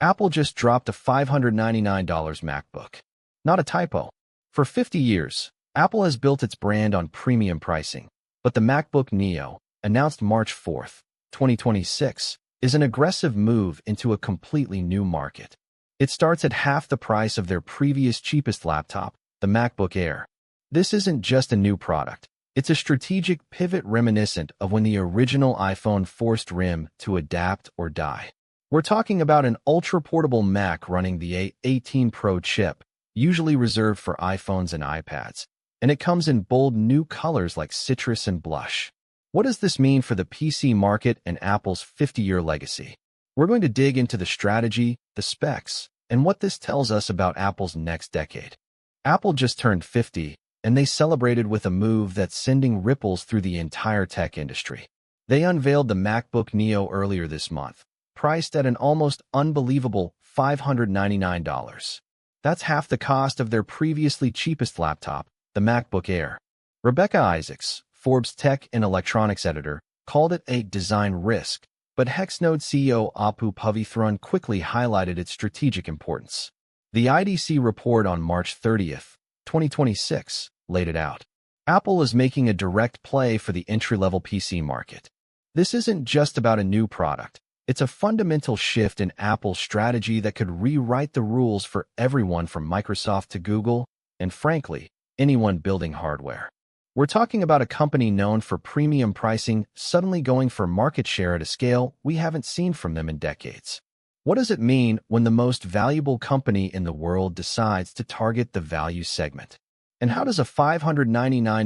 Apple just dropped a $599 MacBook. Not a typo. For 50 years, Apple has built its brand on premium pricing, but the MacBook Neo, announced March 4, 2026, is an aggressive move into a completely new market. It starts at half the price of their previous cheapest laptop, the MacBook Air. This isn't just a new product. It's a strategic pivot reminiscent of when the original iPhone forced RIM to adapt or die. We're talking about an ultra-portable Mac running the A18 Pro chip, usually reserved for iPhones and iPads, and it comes in bold new colors like citrus and blush. What does this mean for the PC market and Apple's 50-year legacy? We're going to dig into the strategy, the specs, and what this tells us about Apple's next decade. Apple just turned 50, and they celebrated with a move that's sending ripples through the entire tech industry. They unveiled the MacBook Neo earlier this month, priced at an almost unbelievable $599. That's half the cost of their previously cheapest laptop, the MacBook Air. Rebecca Isaacs, Forbes tech and electronics editor, called it a design risk, but Hexnode CEO Apu Pavithran quickly highlighted its strategic importance. The IDC report on March 30, 2026, laid it out. Apple is making a direct play for the entry-level PC market. This isn't just about a new product. It's a fundamental shift in Apple's strategy that could rewrite the rules for everyone from Microsoft to Google, and frankly, anyone building hardware. We're talking about a company known for premium pricing suddenly going for market share at a scale we haven't seen from them in decades. What does it mean when the most valuable company in the world decides to target the value segment? And how does a $599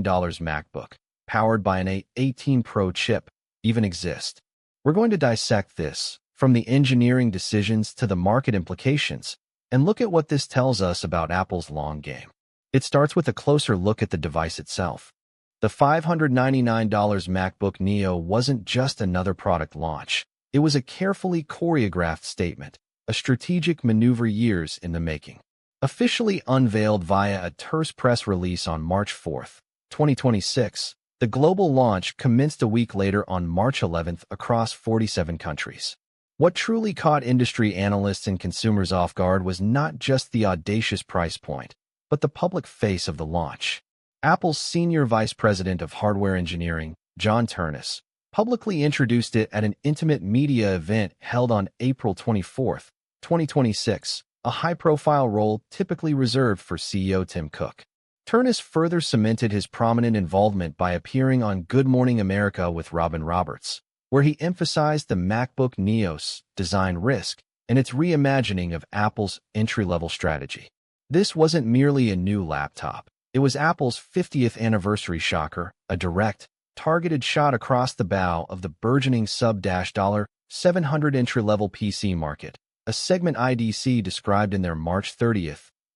MacBook, powered by an A18 Pro chip, even exist? We're going to dissect this, from the engineering decisions to the market implications, and look at what this tells us about Apple's long game. It starts with a closer look at the device itself. The $599 MacBook Neo wasn't just another product launch. It was a carefully choreographed statement, a strategic maneuver years in the making. Officially unveiled via a terse press release on March 4, 2026, the global launch commenced a week later on March 11 across 47 countries. What truly caught industry analysts and consumers off guard was not just the audacious price point, but the public face of the launch. Apple's senior vice president of hardware engineering, John Ternus, publicly introduced it at an intimate media event held on April 24, 2026, a high-profile role typically reserved for CEO Tim Cook. Ternus further cemented his prominent involvement by appearing on Good Morning America with Robin Roberts, where he emphasized the MacBook Neo's design risk and its reimagining of Apple's entry-level strategy. This wasn't merely a new laptop. It was Apple's 50th anniversary shocker, a direct, targeted shot across the bow of the burgeoning sub-$700 entry-level PC market, a segment IDC described in their March 30,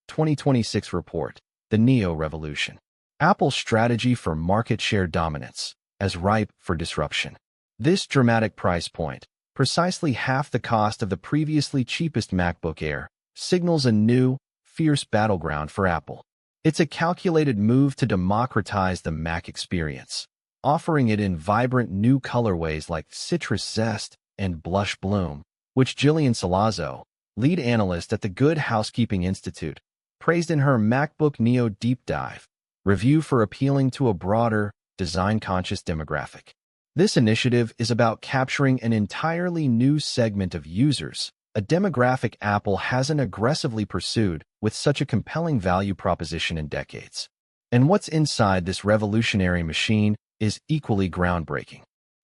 2026 report, the Neo Revolution. Apple's strategy for market share dominance, as ripe for disruption. This dramatic price point, precisely half the cost of the previously cheapest MacBook Air, signals a new, fierce battleground for Apple. It's a calculated move to democratize the Mac experience, offering it in vibrant new colorways like Citrus Zest and Blush Bloom, which Jillian Salazzo, lead analyst at the Good Housekeeping Institute, praised in her MacBook Neo Deep Dive review for appealing to a broader, design-conscious demographic. This initiative is about capturing an entirely new segment of users, a demographic Apple hasn't aggressively pursued with such a compelling value proposition in decades. And what's inside this revolutionary machine is equally groundbreaking.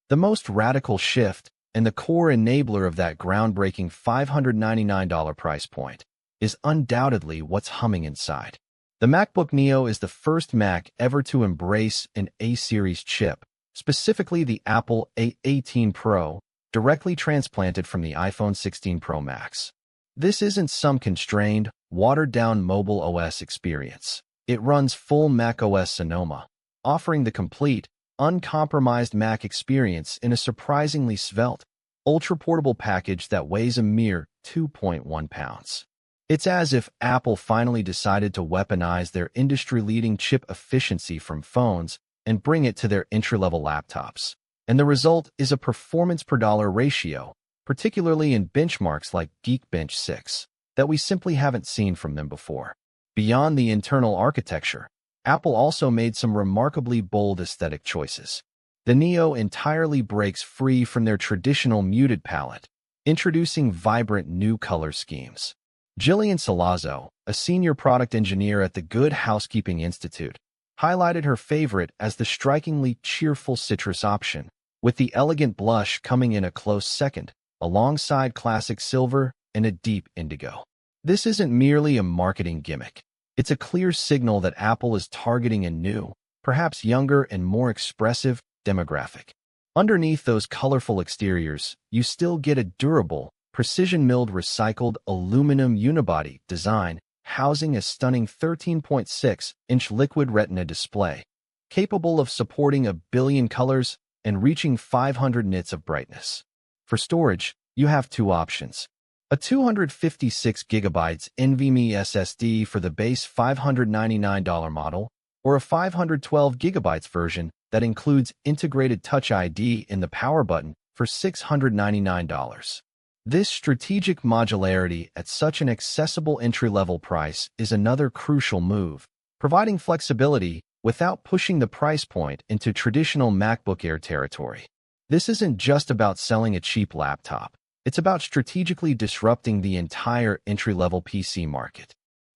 The most radical shift, and the core enabler of that groundbreaking $599 price point, is undoubtedly what's humming inside. The MacBook Neo is the first Mac ever to embrace an A-series chip, specifically the Apple A18 Pro, directly transplanted from the iPhone 16 Pro Max. This isn't some constrained, watered-down mobile OS experience. It runs full macOS Sonoma, offering the complete, uncompromised Mac experience in a surprisingly svelte, ultra-portable package that weighs a mere 2.1 pounds. It's as if Apple finally decided to weaponize their industry-leading chip efficiency from phones and bring it to their entry-level laptops. And the result is a performance per dollar ratio, particularly in benchmarks like Geekbench 6, that we simply haven't seen from them before. Beyond the internal architecture, Apple also made some remarkably bold aesthetic choices. The Neo entirely breaks free from their traditional muted palette, introducing vibrant new color schemes. Jillian Salazzo, a senior product engineer at the Good Housekeeping Institute, highlighted her favorite as the strikingly cheerful citrus option, with the elegant blush coming in a close second, alongside classic silver and a deep indigo. This isn't merely a marketing gimmick. It's a clear signal that Apple is targeting a new, perhaps younger and more expressive, demographic. Underneath those colorful exteriors, you still get a durable, precision-milled recycled aluminum unibody design housing a stunning 13.6-inch liquid retina display, capable of supporting 1 billion colors and reaching 500 nits of brightness. For storage, you have two options. A 256GB NVMe SSD for the base $599 model, or a 512GB version that includes integrated Touch ID in the power button for $699. This strategic modularity at such an accessible entry-level price is another crucial move, providing flexibility without pushing the price point into traditional MacBook Air territory. This isn't just about selling a cheap laptop. It's about strategically disrupting the entire entry-level PC market.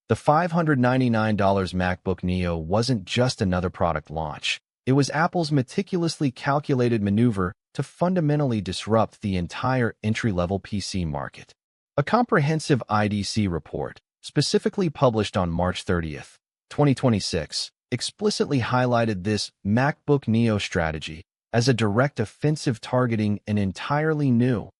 The $599 MacBook Neo wasn't just another product launch. It was Apple's meticulously calculated maneuver to fundamentally disrupt the entire entry-level PC market. A comprehensive IDC report, specifically published on March 30, 2026, explicitly highlighted this MacBook Neo strategy as a direct offensive targeting an entirely new,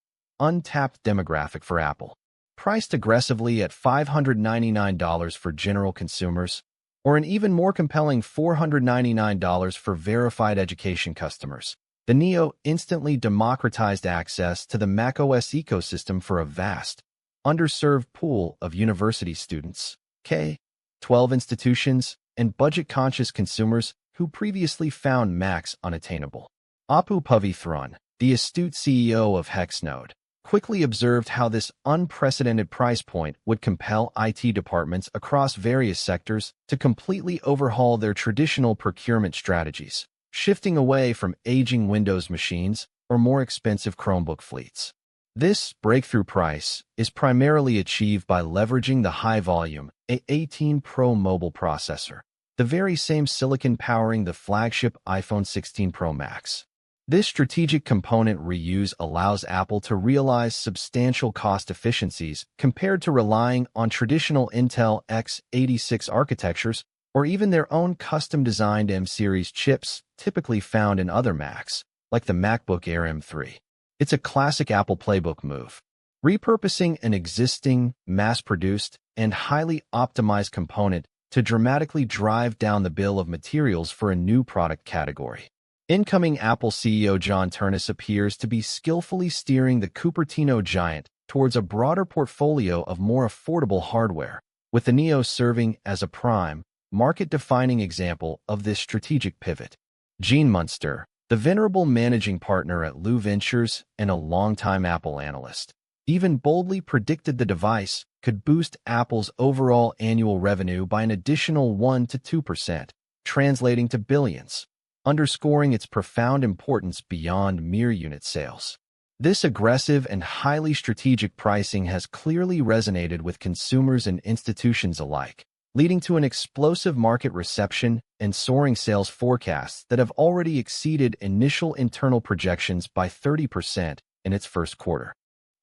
untapped demographic for Apple. Priced aggressively at $599 for general consumers, or an even more compelling $499 for verified education customers, the Neo instantly democratized access to the macOS ecosystem for a vast, underserved pool of university students, K-12 institutions, and budget-conscious consumers who previously found Macs unattainable. Apu Pavithran, the astute CEO of Hexnode, quickly observed how this unprecedented price point would compel IT departments across various sectors to completely overhaul their traditional procurement strategies, shifting away from aging Windows machines or more expensive Chromebook fleets. This breakthrough price is primarily achieved by leveraging the high-volume A18 Pro mobile processor, the very same silicon powering the flagship iPhone 16 Pro Max. This strategic component reuse allows Apple to realize substantial cost efficiencies compared to relying on traditional Intel x86 architectures or even their own custom-designed M-series chips typically found in other Macs, like the MacBook Air M3. It's a classic Apple playbook move, repurposing an existing, mass-produced, and highly optimized component to dramatically drive down the bill of materials for a new product category. Incoming Apple CEO John Ternus appears to be skillfully steering the Cupertino giant towards a broader portfolio of more affordable hardware, with the Neo serving as a prime, market-defining example of this strategic pivot. Gene Munster, the venerable managing partner at Lou Ventures and a longtime Apple analyst, even boldly predicted the device could boost Apple's overall annual revenue by an additional 1 to 2%, translating to billions, underscoring its profound importance beyond mere unit sales. This aggressive and highly strategic pricing has clearly resonated with consumers and institutions alike, leading to an explosive market reception and soaring sales forecasts that have already exceeded initial internal projections by 30% in its first quarter.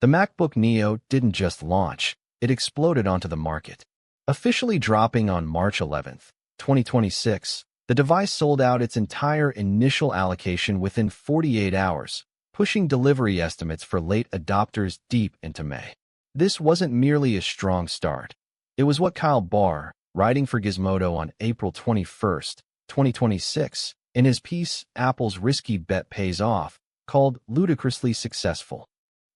The MacBook Neo didn't just launch, it exploded onto the market. Officially dropping on March 11, 2026, the device sold out its entire initial allocation within 48 hours, pushing delivery estimates for late adopters deep into May. This wasn't merely a strong start. It was what Kyle Barr, writing for Gizmodo on April 21, 2026, in his piece, Apple's Risky Bet Pays Off, called ludicrously successful.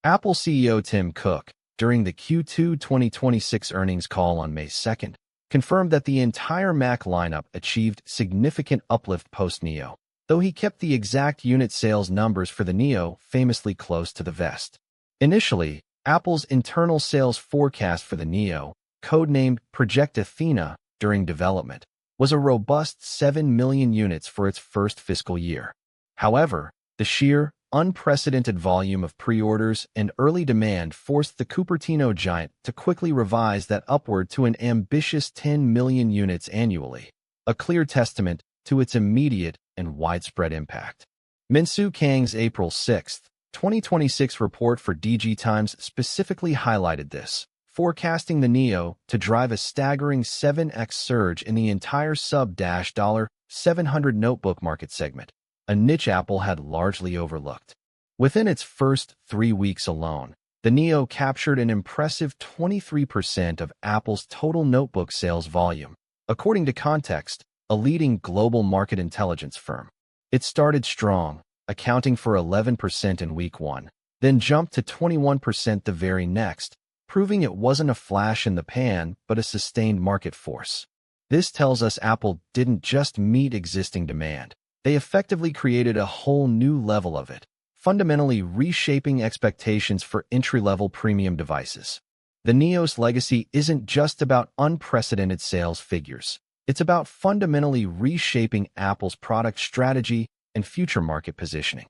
Apple CEO Tim Cook, during the Q2 2026 earnings call on May 2, confirmed that the entire Mac lineup achieved significant uplift post-Neo, though he kept the exact unit sales numbers for the Neo famously close to the vest. Initially, Apple's internal sales forecast for the Neo, codenamed Project Athena during development, was a robust 7 million units for its first fiscal year. However, the sheer, unprecedented volume of pre-orders and early demand forced the Cupertino giant to quickly revise that upward to an ambitious 10 million units annually, a clear testament to its immediate and widespread impact. Min-Soo Kang's April 6, 2026 report for DG Times specifically highlighted this, forecasting the Neo to drive a staggering 7x surge in the entire sub-$700 notebook market segment, a niche Apple had largely overlooked. Within its first 3 weeks alone, the Neo captured an impressive 23% of Apple's total notebook sales volume, according to Context, a leading global market intelligence firm. It started strong, accounting for 11% in week 1, then jumped to 21% the very next, proving it wasn't a flash in the pan but a sustained market force. This tells us Apple didn't just meet existing demand. They effectively created a whole new level of it, fundamentally reshaping expectations for entry-level premium devices. The Neo's legacy isn't just about unprecedented sales figures. It's about fundamentally reshaping Apple's product strategy and future market positioning.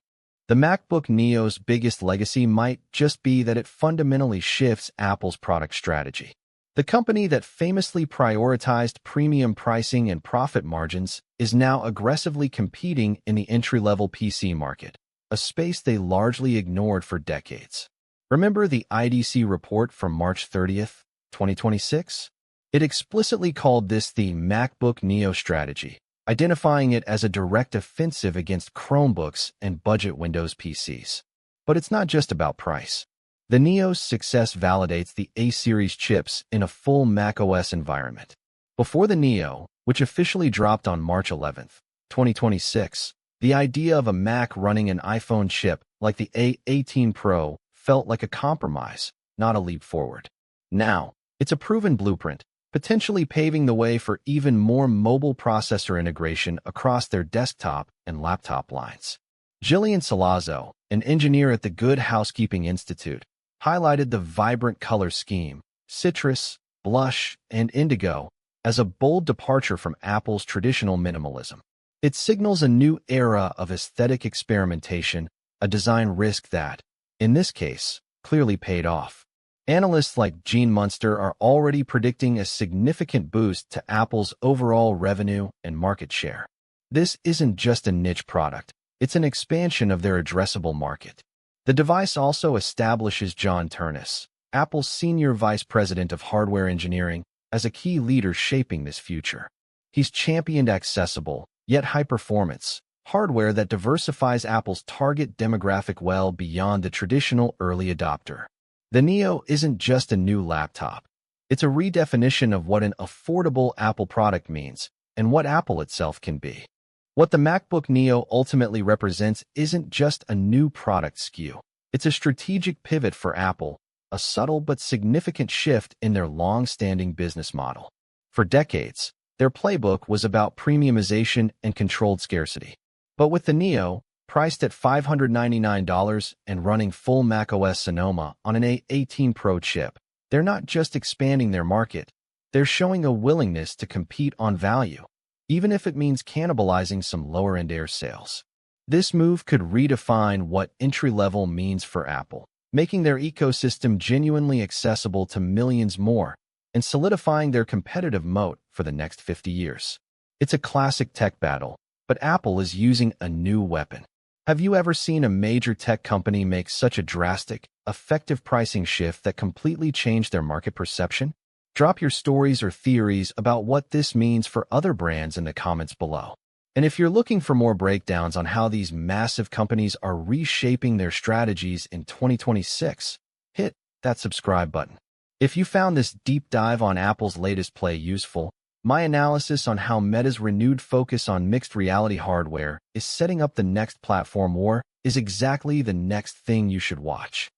The MacBook Neo's biggest legacy might just be that it fundamentally shifts Apple's product strategy. The company that famously prioritized premium pricing and profit margins is now aggressively competing in the entry-level PC market, a space they largely ignored for decades. Remember the IDC report from March 30th, 2026? It explicitly called this the MacBook Neo strategy, identifying it as a direct offensive against Chromebooks and budget Windows PCs. But it's not just about price. The Neo's success validates the A-series chips in a full macOS environment. Before the Neo, which officially dropped on March 11, 2026, the idea of a Mac running an iPhone chip like the A18 Pro felt like a compromise, not a leap forward. Now, it's a proven blueprint, potentially paving the way for even more mobile processor integration across their desktop and laptop lines. Jillian Salazzo, an engineer at the Good Housekeeping Institute, highlighted the vibrant color scheme, citrus, blush, and indigo, as a bold departure from Apple's traditional minimalism. It signals a new era of aesthetic experimentation, a design risk that, in this case, clearly paid off. Analysts like Gene Munster are already predicting a significant boost to Apple's overall revenue and market share. This isn't just a niche product, it's an expansion of their addressable market. The device also establishes John Ternus, Apple's senior vice president of hardware engineering, as a key leader shaping this future. He's championed accessible, yet high-performance, hardware that diversifies Apple's target demographic well beyond the traditional early adopter. The Neo isn't just a new laptop. It's a redefinition of what an affordable Apple product means and what Apple itself can be. What the MacBook Neo ultimately represents isn't just a new product SKU. It's a strategic pivot for Apple, a subtle but significant shift in their long-standing business model. For decades, their playbook was about premiumization and controlled scarcity. But with the Neo, priced at $599 and running full macOS Sonoma on an A18 Pro chip, they're not just expanding their market, they're showing a willingness to compete on value, even if it means cannibalizing some lower-end Air sales. This move could redefine what entry-level means for Apple, making their ecosystem genuinely accessible to millions more and solidifying their competitive moat for the next 50 years. It's a classic tech battle, but Apple is using a new weapon. Have you ever seen a major tech company make such a drastic, effective pricing shift that completely changed their market perception? Drop your stories or theories about what this means for other brands in the comments below. And if you're looking for more breakdowns on how these massive companies are reshaping their strategies in 2026, hit that subscribe button. If you found this deep dive on Apple's latest play useful, my analysis on how Meta's renewed focus on mixed reality hardware is setting up the next platform war is exactly the next thing you should watch.